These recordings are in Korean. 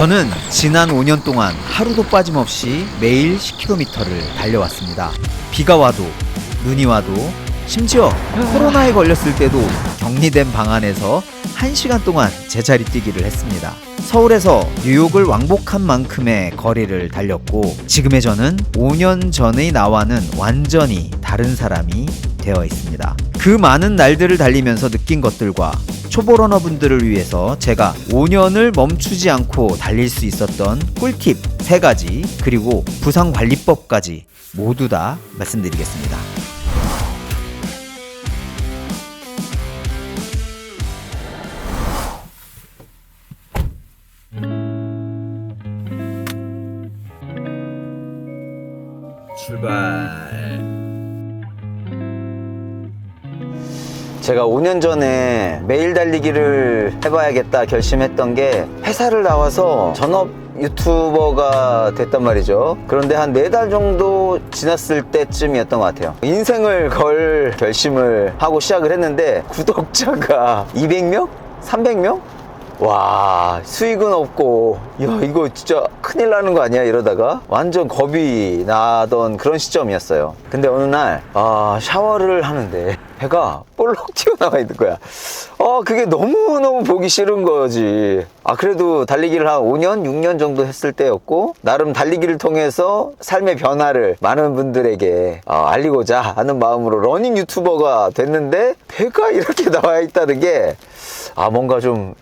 저는 지난 5년 동안 하루도 빠짐없이 매일 10km를 달려왔습니다. 비가 와도 눈이 와도 심지어 코로나에 걸렸을 때도 격리된 방 안에서 1시간 동안 제자리 뛰기를 했습니다. 서울에서 뉴욕을 왕복한 만큼의 거리를 달렸고 지금의 저는 5년 전의 나와는 완전히 다른 사람이 되어 있습니다. 그 많은 날들을 달리면서 느낀 것들과 초보 러너분들을 위해서 제가 5년을 멈추지 않고 달릴 수 있었던 꿀팁 3가지 그리고 부상관리법까지 모두 다 말씀드리겠습니다. 출발. 제가 5년 전에 매일 달리기를 해봐야겠다 결심했던 게 회사를 나와서 전업 유튜버가 됐단 말이죠. 그런데 한 4달 정도 지났을 때쯤이었던 것 같아요. 인생을 걸 결심을 하고 시작을 했는데 구독자가 200명? 300명? 와, 수익은 없고, 야, 이거 진짜 큰일 나는 거 아니야? 이러다가 완전 겁이 나던 그런 시점이었어요. 근데 어느 날, 샤워를 하는데 배가 볼록 튀어나와 있는 거야. 그게 너무너무 보기 싫은 거지. 그래도 달리기를 한 5년, 6년 정도 했을 때였고, 나름 달리기를 통해서 삶의 변화를 많은 분들에게 알리고자 하는 마음으로 러닝 유튜버가 됐는데, 배가 이렇게 나와 있다는 게, 뭔가 좀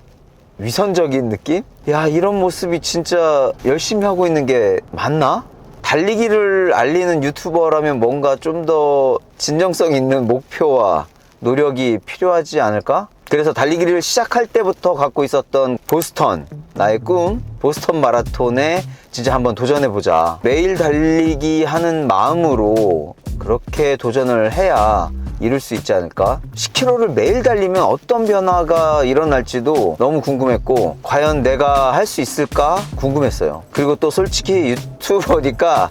위선적인 느낌? 야, 이런 모습이 진짜 열심히 하고 있는 게 맞나? 달리기를 알리는 유튜버라면 뭔가 좀 더 진정성 있는 목표와 노력이 필요하지 않을까? 그래서 달리기를 시작할 때부터 갖고 있었던 보스턴, 나의 꿈, 보스턴 마라톤에 진짜 한번 도전해보자. 매일 달리기 하는 마음으로 그렇게 도전을 해야 이룰 수 있지 않을까? 10km를 매일 달리면 어떤 변화가 일어날지도 너무 궁금했고, 과연 내가 할 수 있을까 궁금했어요. 그리고 또 솔직히 유튜버니까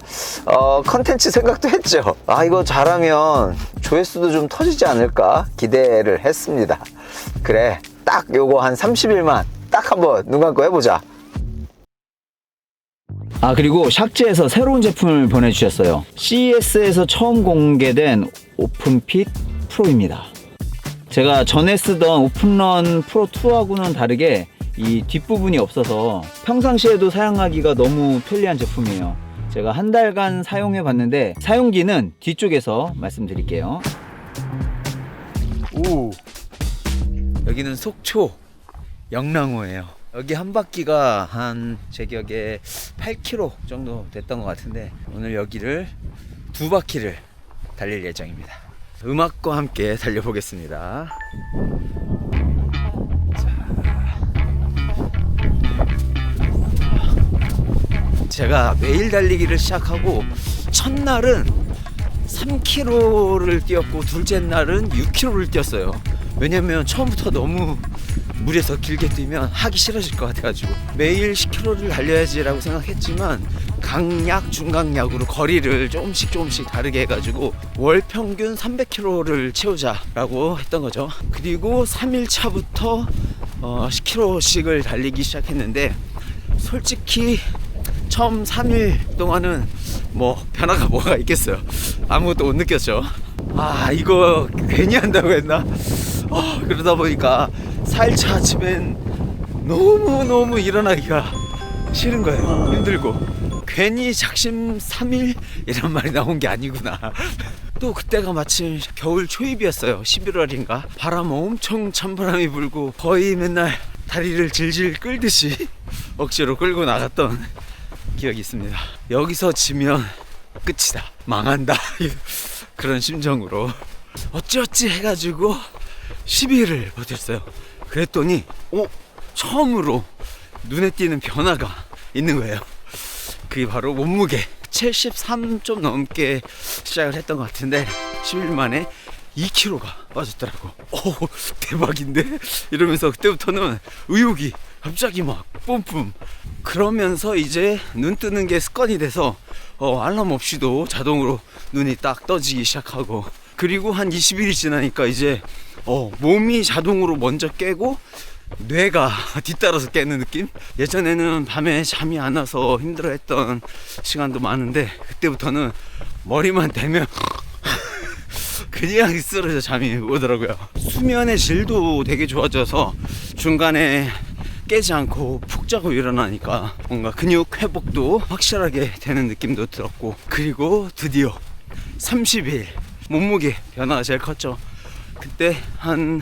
컨텐츠 생각도 했죠. 이거 잘하면 조회수도 좀 터지지 않을까 기대를 했습니다. 그래, 딱 요거 한 30일만 딱 한번 눈 감고 해보자. 그리고 샥즈에서 새로운 제품을 보내주셨어요. CES에서 처음 공개된 오픈핏 프로입니다. 제가 전에 쓰던 오픈런 프로 2하고는 다르게 이 뒷부분이 없어서 평상시에도 사용하기가 너무 편리한 제품이에요. 제가 한 달간 사용해 봤는데 사용기는 뒤쪽에서 말씀드릴게요. 오, 여기는 속초 영랑호예요. 여기 한 바퀴가 제 기억에 8km 정도 됐던 것 같은데 오늘 여기를 2바퀴를 달릴 예정입니다. 음악과 함께 달려보겠습니다. 제가 매일 달리기를 시작하고 첫날은 3km를 뛰었고 둘째 날은 6km를 뛰었어요. 왜냐면 처음부터 너무 물에서 길게 뛰면 하기 싫어질 것 같아가지고 매일 10km를 달려야지 라고 생각했지만 강약, 중강약으로 거리를 조금씩 다르게 해가지고 월 평균 300km를 채우자 라고 했던 거죠. 그리고 3일차부터 10km씩을 달리기 시작했는데 솔직히 처음 3일 동안은 뭐 변화가 뭐가 있겠어요. 아무것도 못 느꼈죠. 이거 괜히 한다고 했나? 그러다 보니까 4일차 집엔 너무 일어나기가 싫은 거예요. 힘들고 괜히 작심 3일 이런 말이 나온 게 아니구나. 또 그때가 마침 겨울 초입이었어요. 11월인가 바람 엄청 찬바람이 불고 거의 맨날 다리를 질질 끌듯이 억지로 끌고 나갔던 기억이 있습니다. 여기서 지면 끝이다, 망한다 그런 심정으로 어찌어찌 해가지고 12일을 버텼어요. 그랬더니 처음으로 눈에 띄는 변화가 있는 거예요. 그게 바로 몸무게 73 좀 넘게 시작을 했던 것 같은데 10일 만에 2kg가 빠졌더라고. 대박인데? 이러면서 그때부터는 의욕이 갑자기 막 뿜뿜. 그러면서 이제 눈 뜨는 게 습관이 돼서 알람 없이도 자동으로 눈이 딱 떠지기 시작하고, 그리고 한 20일이 지나니까 이제 몸이 자동으로 먼저 깨고 뇌가 뒤따라서 깨는 느낌? 예전에는 밤에 잠이 안 와서 힘들어했던 시간도 많은데 그때부터는 머리만 대면 그냥 쓰러져 잠이 오더라고요. 수면의 질도 되게 좋아져서 중간에 깨지 않고 푹 자고 일어나니까 뭔가 근육 회복도 확실하게 되는 느낌도 들었고, 그리고 드디어 30일 몸무게 변화가 제일 컸죠. 그때 한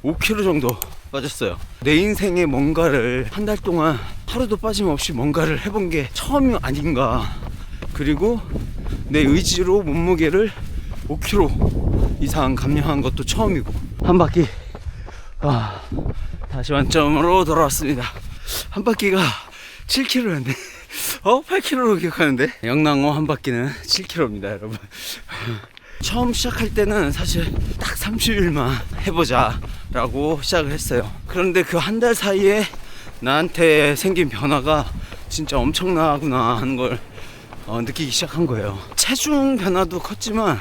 5kg 정도 빠졌어요. 내 인생에 뭔가를 한 달 동안 하루도 빠짐없이 뭔가를 해본 게 처음이 아닌가. 그리고 내 의지로 몸무게를 5kg 이상 감량한 것도 처음이고, 한 바퀴 다시 완점으로 돌아왔습니다. 한 바퀴가 7kg였네. 8kg로 기억하는데 영랑호 한 바퀴는 7kg입니다, 여러분. 처음 시작할 때는 사실 딱 30일만 해보자 라고 시작을 했어요. 그런데 그 한 달 사이에 나한테 생긴 변화가 진짜 엄청나구나 하는 걸 느끼기 시작한 거예요. 체중 변화도 컸지만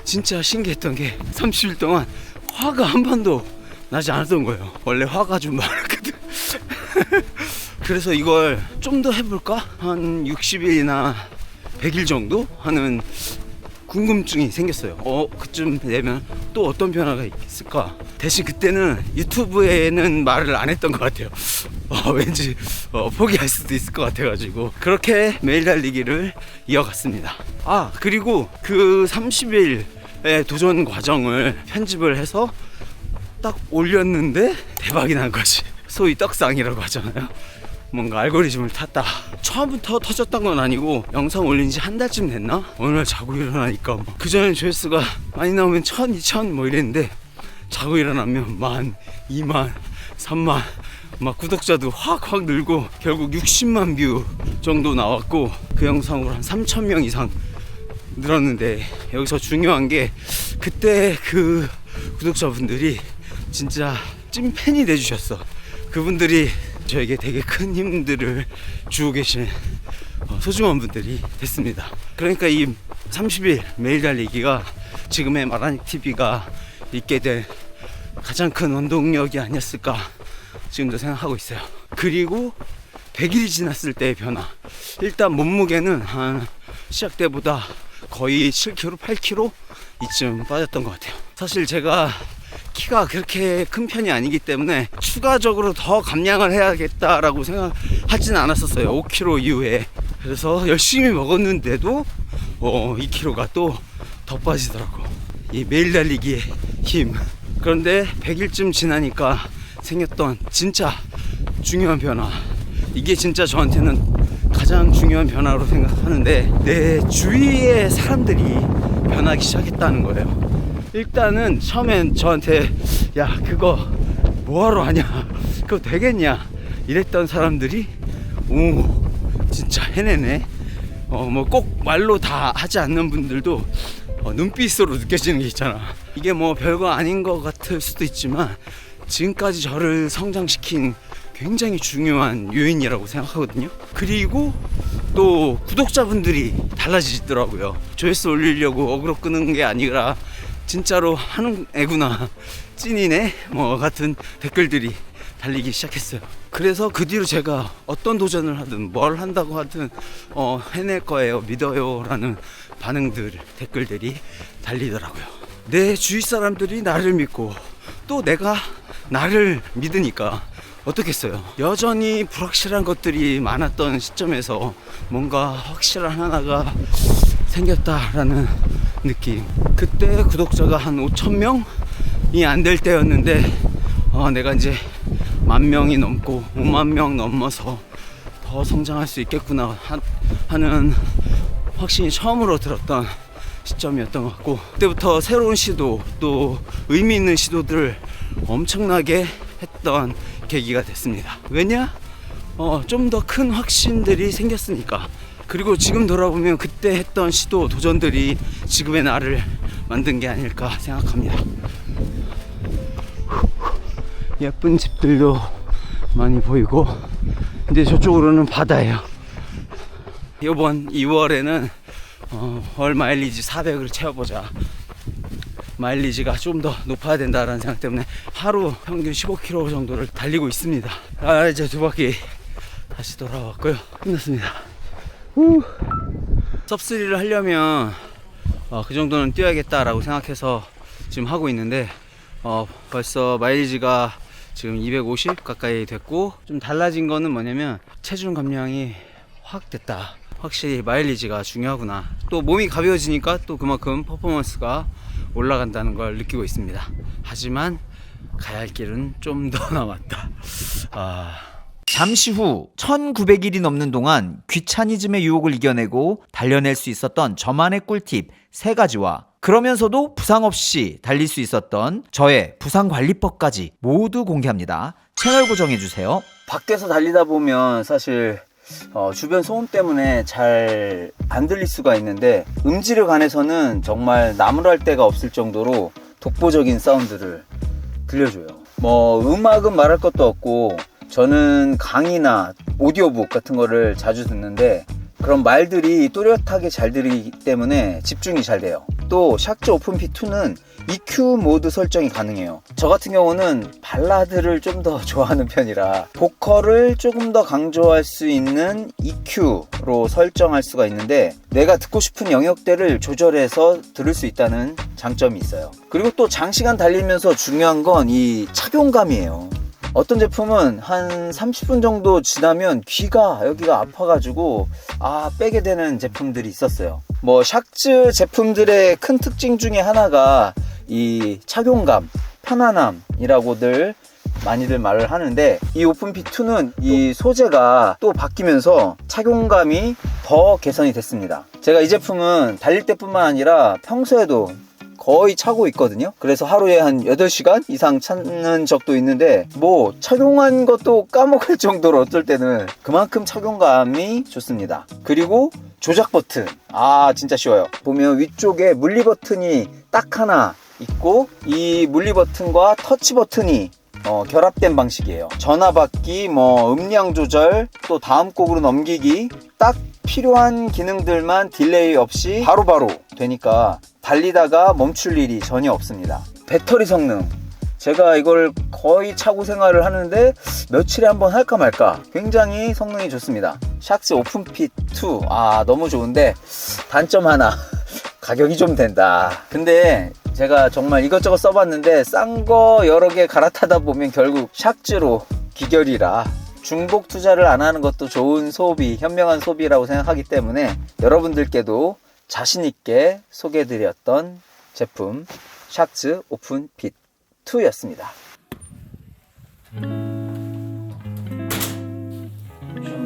진짜 신기했던 게 30일 동안 화가 한 번도 나지 않았던 거예요. 원래 화가 좀 많았거든. 그래서 이걸 좀 더 해볼까? 한 60일이나 100일 정도 하는 궁금증이 생겼어요. 그쯤 되면 또 어떤 변화가 있을까? 대신 그때는 유튜브에는 말을 안 했던 것 같아요. 왠지 포기할 수도 있을 것 같아가지고 그렇게 매일 달리기를 이어갔습니다. 그리고 그 30일의 도전 과정을 편집을 해서 딱 올렸는데 대박이 난 거지. 소위 떡상이라고 하잖아요. 뭔가 알고리즘을 탔다. 처음부터 터졌던 건 아니고 영상 올린 지 한 달쯤 됐나? 어느 날 자고 일어나니까 그전엔 조회수가 많이 나오면 1000, 2000 뭐 이랬는데 자고 일어나면 10,000, 20,000, 30,000 막 구독자도 확 늘고 결국 60만 뷰 정도 나왔고 그 영상으로 한 3,000명 이상 늘었는데, 여기서 중요한 게 그때 그 구독자분들이 진짜 찐팬이 돼주셨어. 그분들이 저에게 되게 큰 힘들을 주고 계신 소중한 분들이 됐습니다. 그러니까 이 30일 매일 달리기가 지금의 마라닉TV가 있게 된 가장 큰 원동력이 아니었을까 지금도 생각하고 있어요. 그리고 100일이 지났을 때의 변화. 일단 몸무게는 한 시작 때보다 거의 7kg, 8kg 이쯤 빠졌던 것 같아요. 사실 제가 키가 그렇게 큰 편이 아니기 때문에 추가적으로 더 감량을 해야겠다라고 생각하진 않았었어요. 5kg 이후에. 그래서 열심히 먹었는데도 2kg가 또 더 빠지더라고. 이 매일 달리기의 힘. 그런데 100일쯤 지나니까 생겼던 진짜 중요한 변화, 이게 진짜 저한테는 가장 중요한 변화로 생각하는데, 내 주위의 사람들이 변하기 시작했다는 거예요. 일단은 처음엔 저한테 야 그거 뭐하러 하냐, 그거 되겠냐 이랬던 사람들이 오 진짜 해내네. 뭐 꼭 말로 다 하지 않는 분들도 눈빛으로 느껴지는 게 있잖아. 이게 뭐 별거 아닌 것 같을 수도 있지만 지금까지 저를 성장시킨 굉장히 중요한 요인이라고 생각하거든요. 그리고 또 구독자분들이 달라지더라고요. 조회수 올리려고 어그로 끄는 게 아니라 진짜로 하는 애구나, 찐이네 뭐 같은 댓글들이 달리기 시작했어요. 그래서 그 뒤로 제가 어떤 도전을 하든 뭘 한다고 하든 해낼 거예요, 믿어요 라는 반응들, 댓글들이 달리더라고요. 내 주위 사람들이 나를 믿고 또 내가 나를 믿으니까 어떻겠어요. 여전히 불확실한 것들이 많았던 시점에서 뭔가 확실한 하나가 생겼다라는 느낌. 그때 구독자가 한 5,000명이 안 될 때였는데 내가 이제 10,000명이 넘고 50,000명 넘어서 더 성장할 수 있겠구나 하는 확신이 처음으로 들었던 시점이었던 것 같고, 그때부터 새로운 시도, 또 의미 있는 시도들을 엄청나게 했던 계기가 됐습니다. 왜냐? 좀 더 큰 확신들이 생겼으니까. 그리고 지금 돌아보면 그때 했던 시도, 도전들이 지금의 나를 만든 게 아닐까 생각합니다. 예쁜 집들도 많이 보이고, 근데 저쪽으로는 바다예요. 이번 2월에는 월 마일리지 400을 채워보자 마일리지가 좀 더 높아야 된다라는 생각 때문에 하루 평균 15km 정도를 달리고 있습니다. 이제 2바퀴 다시 돌아왔고요. 끝났습니다. 섭3를 하려면 그 정도는 뛰어야겠다라고 생각해서 지금 하고 있는데 벌써 마일리지가 지금 250 가까이 됐고, 좀 달라진 거는 뭐냐면 체중 감량이 확 됐다. 확실히 마일리지가 중요하구나. 또 몸이 가벼워지니까 또 그만큼 퍼포먼스가 올라간다는 걸 느끼고 있습니다. 하지만 가야 할 길은 좀 더 남았다. 잠시 후 1900일이 넘는 동안 귀차니즘의 유혹을 이겨내고 달려낼 수 있었던 저만의 꿀팁 3가지와 그러면서도 부상 없이 달릴 수 있었던 저의 부상관리법까지 모두 공개합니다. 채널 고정해주세요. 밖에서 달리다 보면 사실 주변 소음 때문에 잘 안 들릴 수가 있는데, 음질에 관해서는 정말 나무랄 데가 없을 정도로 독보적인 사운드를 들려줘요. 음악은 말할 것도 없고, 저는 강의나 오디오북 같은 거를 자주 듣는데 그런 말들이 또렷하게 잘 들리기 때문에 집중이 잘 돼요. 또 샥즈 오픈핏2는 EQ 모드 설정이 가능해요. 저 같은 경우는 발라드를 좀 더 좋아하는 편이라 보컬을 조금 더 강조할 수 있는 EQ로 설정할 수가 있는데, 내가 듣고 싶은 영역대를 조절해서 들을 수 있다는 장점이 있어요. 그리고 또 장시간 달리면서 중요한 건 이 착용감이에요. 어떤 제품은 한 30분 정도 지나면 귀가 여기가 아파가지고 빼게 되는 제품들이 있었어요. 샥즈 제품들의 큰 특징 중에 하나가 이 착용감, 편안함이라고들 많이들 말을 하는데, 이 오픈핏2는 이 소재가 또 바뀌면서 착용감이 더 개선이 됐습니다. 제가 이 제품은 달릴 때뿐만 아니라 평소에도 거의 차고 있거든요. 그래서 하루에 한 8시간 이상 찾는 적도 있는데, 착용한 것도 까먹을 정도로 어떨 때는 그만큼 착용감이 좋습니다. 그리고 조작 버튼, 진짜 쉬워요. 보면 위쪽에 물리 버튼이 딱 하나 있고, 이 물리 버튼과 터치 버튼이 결합된 방식이에요. 전화 받기, 음량 조절, 또 다음 곡으로 넘기기, 딱 필요한 기능들만 딜레이 없이 바로바로 되니까 달리다가 멈출 일이 전혀 없습니다. 배터리 성능, 제가 이걸 거의 차고 생활을 하는데 며칠에 한번 할까 말까 굉장히 성능이 좋습니다. 샥즈 오픈핏2 너무 좋은데 단점 하나 가격이 좀 된다. 근데 제가 정말 이것저것 써봤는데 싼 거 여러 개 갈아타다 보면 결국 샥즈로 귀결이라, 중복 투자를 안 하는 것도 좋은 소비, 현명한 소비라고 생각하기 때문에 여러분들께도 자신있게 소개해드렸던 제품 샥즈 오픈핏2였습니다.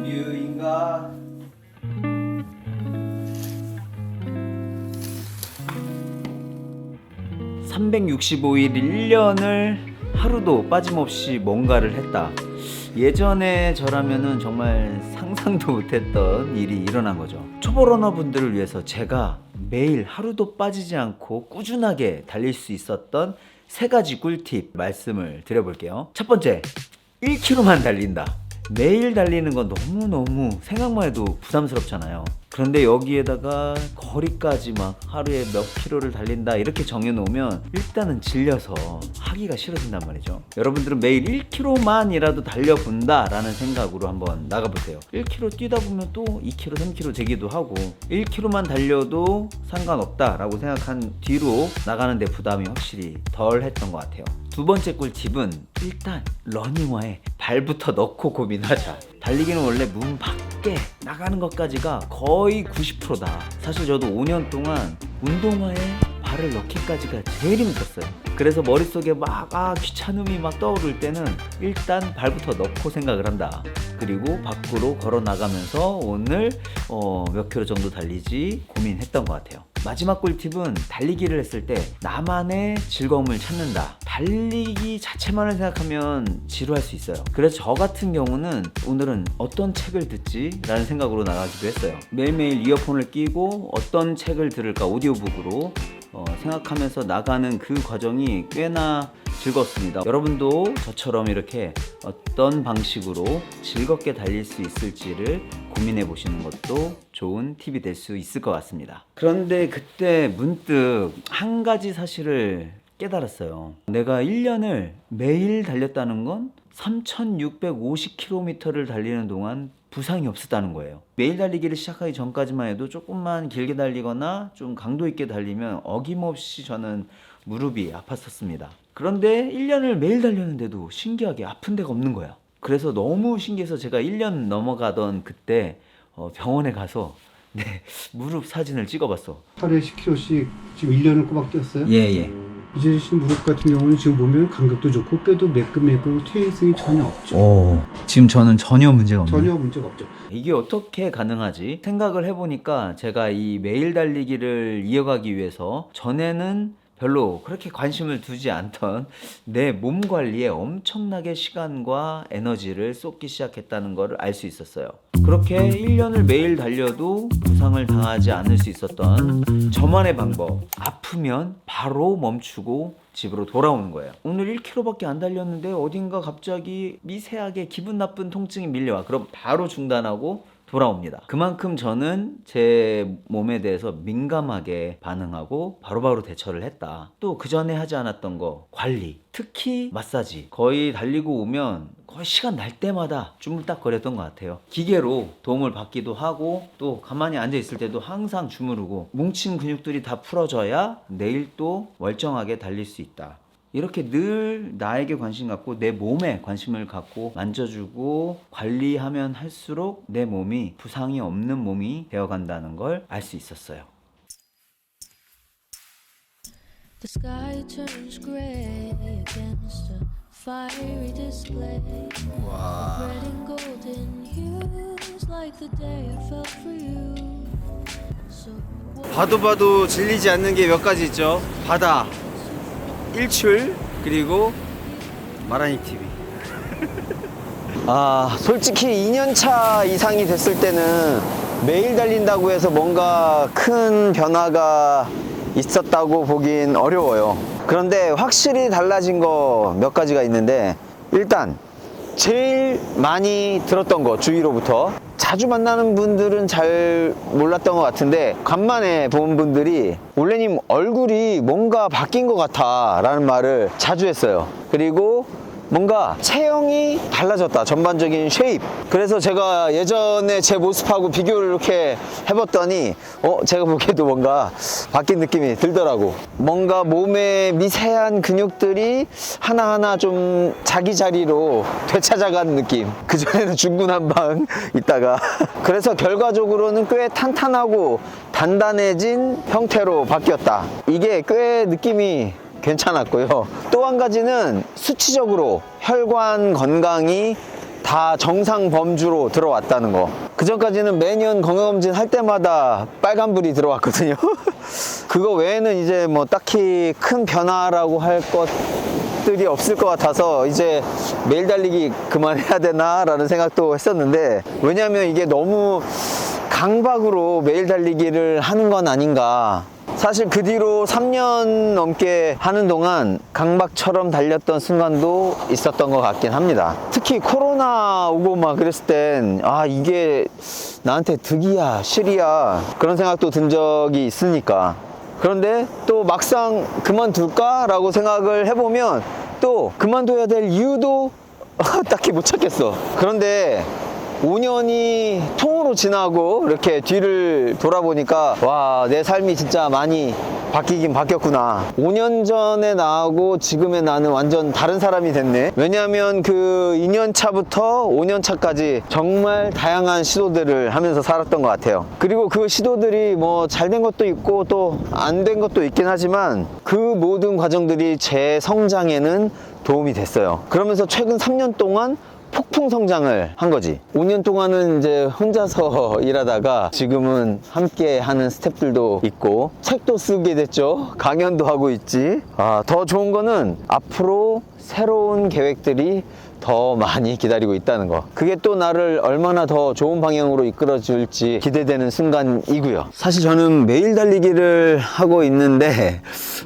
뷰인가? (365일) 1년을 하루도 빠짐없이 뭔가를 했다. 예전에 저라면은 정말 상상도 못했던 일이 일어난 거죠. 초보 러너분들을 위해서 제가 매일 하루도 빠지지 않고 꾸준하게 달릴 수 있었던 3가지 꿀팁 말씀을 드려볼게요. 첫 번째, 1km만 달린다. 매일 달리는 건 너무너무 생각만 해도 부담스럽잖아요. 그런데 여기에다가 거리까지 막 하루에 몇 킬로를 달린다 이렇게 정해놓으면 일단은 질려서 하기가 싫어진단 말이죠. 여러분들은 매일 1km만이라도 달려본다 라는 생각으로 한번 나가보세요. 1km 뛰다 보면 또 2km, 3km 되기도 하고, 1km만 달려도 상관없다 라고 생각한 뒤로 나가는데 부담이 확실히 덜 했던 것 같아요. 두 번째 꿀팁은 일단 러닝화에 발부터 넣고 고민하자. 달리기는 원래 문 밖에 나가는 것까지가 거의 90%다. 사실 저도 5년 동안 운동화에 발을 넣기까지가 제일 힘들었어요. 그래서 머릿속에 막 귀찮음이 막 떠오를 때는 일단 발부터 넣고 생각을 한다. 그리고 밖으로 걸어 나가면서 오늘 몇 킬로 정도 달리지 고민했던 것 같아요. 마지막 꿀팁은 달리기를 했을 때 나만의 즐거움을 찾는다. 달리기 자체만을 생각하면 지루할 수 있어요. 그래서 저 같은 경우는 오늘은 어떤 책을 듣지? 라는 생각으로 나가기도 했어요. 매일매일 이어폰을 끼고 어떤 책을 들을까 오디오북으로 생각하면서 나가는 그 과정이 꽤나 즐겁습니다. 여러분도 저처럼 이렇게 어떤 방식으로 즐겁게 달릴 수 있을지를 고민해 보시는 것도 좋은 팁이 될 수 있을 것 같습니다. 그런데 그때 문득 한 가지 사실을 깨달았어요. 내가 1년을 매일 달렸다는 건 3,650km를 달리는 동안 부상이 없었다는 거예요. 매일 달리기를 시작하기 전까지만 해도 조금만 길게 달리거나 좀 강도 있게 달리면 어김없이 저는 무릎이 아팠었습니다. 그런데 1년을 매일 달렸는데도 신기하게 아픈 데가 없는 거야. 그래서 너무 신기해서 제가 1년 넘어가던 그때 병원에 가서 네, 무릎 사진을 찍어봤어. 하루에 10kg씩 지금 1년을 꼬박 뛰었어요? 예. 이재진 씨 무릎 같은 경우는 지금 보면 감각도 좋고 뼈도 매끈매끈하고 퇴행성이 전혀 없죠. 지금 저는 전혀 문제가 없네요. 전혀 문제가 없죠. 이게 어떻게 가능하지? 생각을 해보니까 제가 이 매일 달리기를 이어가기 위해서 전에는 별로 그렇게 관심을 두지 않던 내 몸 관리에 엄청나게 시간과 에너지를 쏟기 시작했다는 것을 알 수 있었어요. 그렇게 1년을 매일 달려도 부상을 당하지 않을 수 있었던 저만의 방법. 아프면 바로 멈추고 집으로 돌아오는 거예요. 오늘 1km밖에 안 달렸는데 어딘가 갑자기 미세하게 기분 나쁜 통증이 밀려와. 그럼 바로 중단하고 돌아옵니다. 그만큼 저는 제 몸에 대해서 민감하게 반응하고 바로바로 대처를 했다. 또 그 전에 하지 않았던 거, 관리, 특히 마사지. 거의 달리고 오면 거의 시간 날 때마다 주물딱거렸던 것 같아요. 기계로 도움을 받기도 하고 또 가만히 앉아 있을 때도 항상 주무르고 뭉친 근육들이 다 풀어져야 내일 또 멀쩡하게 달릴 수 있다. 이렇게 늘 나에게 관심 갖고 내 몸에 관심을 갖고 만져주고 관리하면 할수록 내 몸이 부상이 없는 몸이 되어간다는 걸 알 수 있었어요. The sky turns gray against a fiery display. Red and golden hues like the day I felt for you. So 봐도 질리지 않는 게 몇 가지 있죠. 바다, 일출, 그리고 마라니 TV. 솔직히 2년차 이상이 됐을 때는 매일 달린다고 해서 뭔가 큰 변화가 있었다고 보긴 어려워요. 그런데 확실히 달라진 거 몇 가지가 있는데, 일단 제일 많이 들었던 거, 주위로부터 자주 만나는 분들은 잘 몰랐던 것 같은데 간만에 본 분들이 올레님 얼굴이 뭔가 바뀐 것 같아 라는 말을 자주 했어요. 그리고 뭔가 체형이 달라졌다, 전반적인 쉐입. 그래서 제가 예전에 제 모습하고 비교를 이렇게 해봤더니 제가 보기에도 뭔가 바뀐 느낌이 들더라고. 뭔가 몸의 미세한 근육들이 하나하나 좀 자기 자리로 되찾아가는 느낌. 그전에는 중구난방 있다가 그래서 결과적으로는 꽤 탄탄하고 단단해진 형태로 바뀌었다. 이게 꽤 느낌이 괜찮았고요. 또 한 가지는 수치적으로 혈관 건강이 다 정상 범주로 들어왔다는 거. 그 전까지는 매년 건강검진 할 때마다 빨간불이 들어왔거든요. 그거 외에는 이제 뭐 딱히 큰 변화라고 할 것들이 없을 것 같아서 이제 매일 달리기 그만해야 되나 라는 생각도 했었는데, 왜냐면 이게 너무 강박으로 매일 달리기를 하는 건 아닌가. 사실 그 뒤로 3년 넘게 하는 동안 강박처럼 달렸던 순간도 있었던 것 같긴 합니다. 특히 코로나 오고 막 그랬을 땐 이게 나한테 득이야 실이야 그런 생각도 든 적이 있으니까. 그런데 또 막상 그만둘까 라고 생각을 해보면 또 그만둬야 될 이유도 딱히 못 찾겠어. 그런데 5년이 통으로 지나고 이렇게 뒤를 돌아보니까 와, 내 삶이 진짜 많이 바뀌긴 바뀌었구나. 5년 전에 나하고 지금의 나는 완전 다른 사람이 됐네. 왜냐하면 그 2년 차부터 5년 차까지 정말 다양한 시도들을 하면서 살았던 것 같아요. 그리고 그 시도들이 뭐 잘된 것도 있고 또 안 된 것도 있긴 하지만 그 모든 과정들이 제 성장에는 도움이 됐어요. 그러면서 최근 3년 동안 폭풍 성장을 한 거지. 5년 동안은 이제 혼자서 일하다가 지금은 함께 하는 스태프들도 있고 책도 쓰게 됐죠. 강연도 하고 있지. 더 좋은 거는 앞으로 새로운 계획들이 더 많이 기다리고 있다는 거. 그게 또 나를 얼마나 더 좋은 방향으로 이끌어 줄지 기대되는 순간이고요. 사실 저는 매일 달리기를 하고 있는데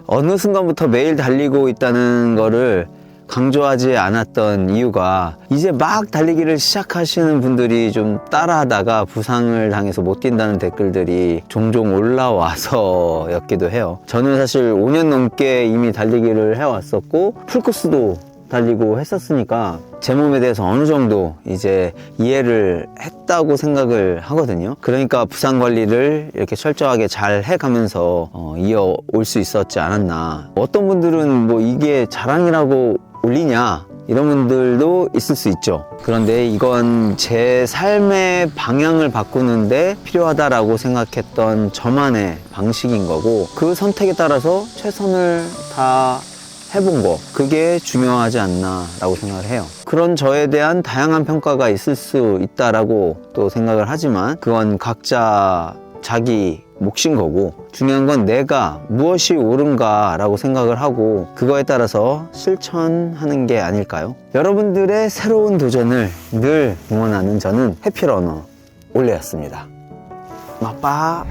어느 순간부터 매일 달리고 있다는 거를 강조하지 않았던 이유가 이제 막 달리기를 시작하시는 분들이 좀 따라하다가 부상을 당해서 못 뛴다는 댓글들이 종종 올라와서였기도 해요. 저는 사실 5년 넘게 이미 달리기를 해왔었고 풀코스도 달리고 했었으니까 제 몸에 대해서 어느 정도 이제 이해를 했다고 생각을 하거든요. 그러니까 부상 관리를 이렇게 철저하게 잘 해가면서 이어올 수 있었지 않았나. 어떤 분들은 뭐 이게 자랑이라고 올리냐 이런 분들도 있을 수 있죠. 그런데 이건 제 삶의 방향을 바꾸는데 필요하다라고 생각했던 저만의 방식인 거고, 그 선택에 따라서 최선을 다 해본 거, 그게 중요하지 않나 라고 생각을 해요. 그런 저에 대한 다양한 평가가 있을 수 있다라고 또 생각을 하지만 그건 각자 자기 몫인 거고, 중요한 건 내가 무엇이 옳은가 라고 생각을 하고 그거에 따라서 실천하는 게 아닐까요? 여러분들의 새로운 도전을 늘 응원하는 저는 해피러너 올레였습니다. 마빠.